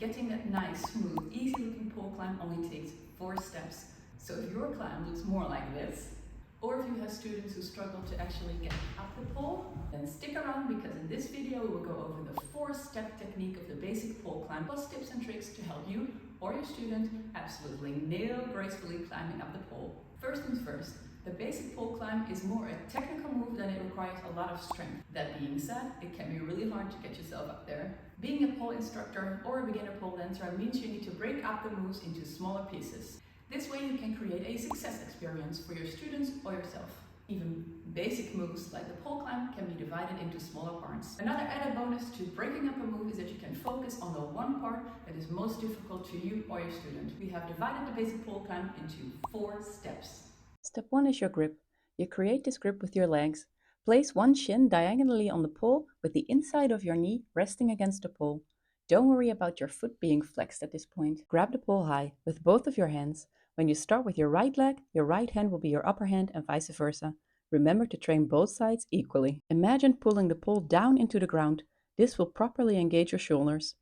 Getting that nice, smooth, easy-looking pole climb only takes 4 steps. So if your climb looks more like this, or if you have students who struggle to actually get up the pole, then stick around because in this video we will go over the 4-step technique of the basic pole climb, plus tips and tricks to help you or your student absolutely nail gracefully climbing up the pole. First things first, the basic pole climb is more a technical move than it requires a lot of strength. That being said, it can be really hard to get yourself up there. Being a pole instructor or a beginner pole dancer means you need to break up the moves into smaller pieces. This way you can create a success experience for your students or yourself. Even basic moves like the pole climb can be divided into smaller parts. Another added bonus to breaking up a move is that you can focus on the one part that is most difficult to you or your student. We have divided the basic pole climb into 4 steps. Step 1 is your grip. You create this grip with your legs. Place one shin diagonally on the pole with the inside of your knee resting against the pole. Don't worry about your foot being flexed at this point. Grab the pole high with both of your hands. When you start with your right leg, your right hand will be your upper hand and vice versa. Remember to train both sides equally. Imagine pulling the pole down into the ground. This will properly engage your shoulders.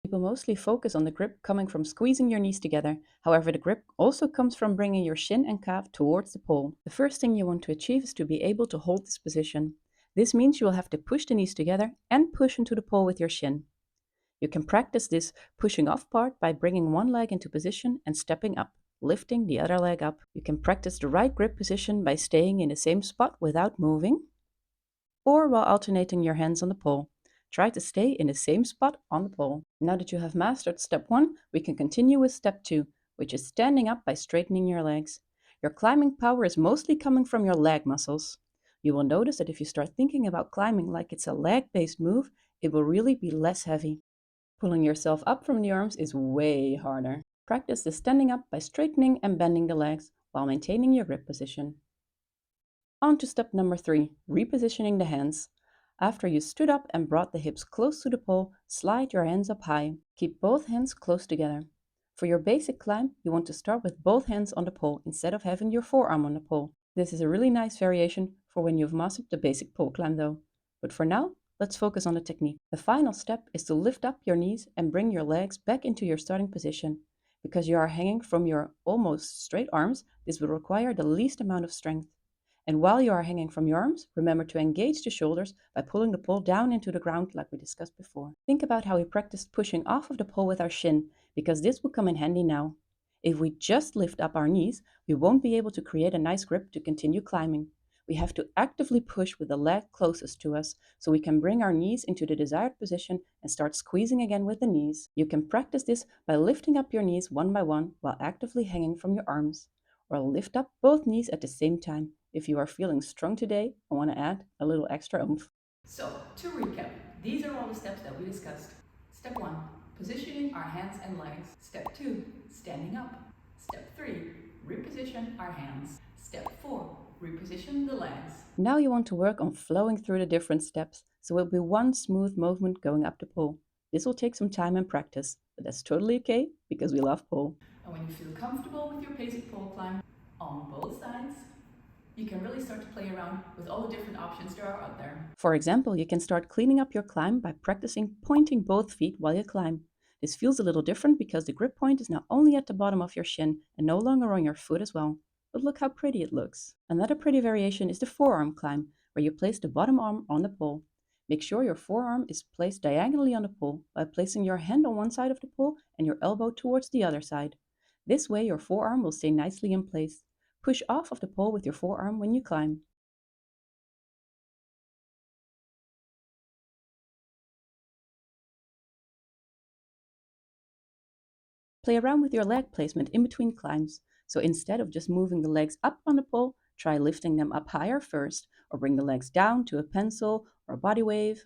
People mostly focus on the grip coming from squeezing your knees together. However, the grip also comes from bringing your shin and calf towards the pole. The first thing you want to achieve is to be able to hold this position. This means you will have to push the knees together and push into the pole with your shin. You can practice this pushing off part by bringing one leg into position and stepping up, lifting the other leg up. You can practice the right grip position by staying in the same spot without moving, or while alternating your hands on the pole. Try to stay in the same spot on the pole. Now that you have mastered step 1, we can continue with step 2, which is standing up by straightening your legs. Your climbing power is mostly coming from your leg muscles. You will notice that if you start thinking about climbing like it's a leg-based move, it will really be less heavy. Pulling yourself up from the arms is way harder. Practice the standing up by straightening and bending the legs while maintaining your grip position. On to step number 3, repositioning the hands. After you stood up and brought the hips close to the pole, slide your hands up high. Keep both hands close together. For your basic climb, you want to start with both hands on the pole instead of having your forearm on the pole. This is a really nice variation for when you've mastered the basic pole climb though. But for now, let's focus on the technique. The final step is to lift up your knees and bring your legs back into your starting position. Because you are hanging from your almost straight arms, this will require the least amount of strength. And while you are hanging from your arms, remember to engage the shoulders by pulling the pole down into the ground like we discussed before. Think about how we practiced pushing off of the pole with our shin, because this will come in handy now. If we just lift up our knees, we won't be able to create a nice grip to continue climbing. We have to actively push with the leg closest to us so we can bring our knees into the desired position and start squeezing again with the knees. You can practice this by lifting up your knees one by one while actively hanging from your arms, or lift up both knees at the same time if you are feeling strong today and want to add a little extra oomph. So, to recap, these are all the steps that we discussed. Step 1, positioning our hands and legs. Step 2, standing up. Step 3, reposition our hands. Step 4, reposition the legs. Now you want to work on flowing through the different steps, so it will be one smooth movement going up the pole. This will take some time and practice, but that's totally okay because we love pole. And when you feel comfortable with your basic pole climb on both sides, you can really start to play around with all the different options there are out there. For example, you can start cleaning up your climb by practicing pointing both feet while you climb. This feels a little different because the grip point is now only at the bottom of your shin and no longer on your foot as well. But look how pretty it looks. Another pretty variation is the forearm climb, where you place the bottom arm on the pole. Make sure your forearm is placed diagonally on the pole by placing your hand on one side of the pole and your elbow towards the other side. This way your forearm will stay nicely in place. Push off of the pole with your forearm when you climb. Play around with your leg placement in between climbs. So instead of just moving the legs up on the pole, try lifting them up higher first, or bring the legs down to a pencil or a body wave.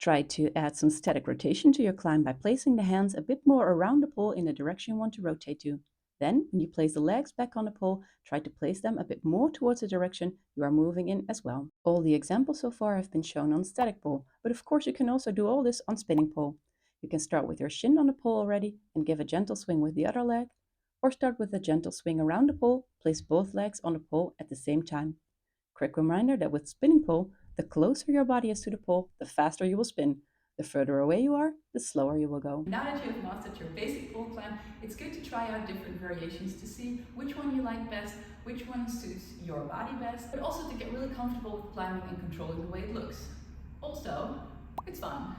Try to add some static rotation to your climb by placing the hands a bit more around the pole in the direction you want to rotate to. Then, when you place the legs back on the pole, try to place them a bit more towards the direction you are moving in as well. All the examples so far have been shown on static pole, but of course you can also do all this on spinning pole. You can start with your shin on the pole already and give a gentle swing with the other leg, or start with a gentle swing around the pole, place both legs on the pole at the same time. Quick reminder that with spinning pole, the closer your body is to the pole, the faster you will spin. The further away you are, the slower you will go. Now that you have mastered your basic pole climb, it's good to try out different variations to see which one you like best, which one suits your body best, but also to get really comfortable with climbing and controlling the way it looks. Also, it's fun.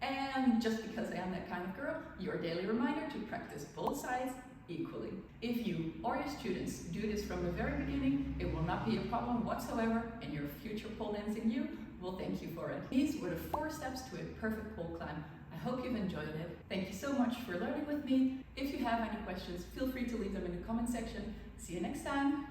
And just because I am that kind of girl, your daily reminder to practice both sides equally. If you or your students do this from the very beginning, it will not be a problem whatsoever, and your future pole dancing you will thank you for it. These were the 4 steps to a perfect pole climb. I hope you've enjoyed it. Thank you so much for learning with me. If you have any questions, feel free to leave them in the comment section. See you next time.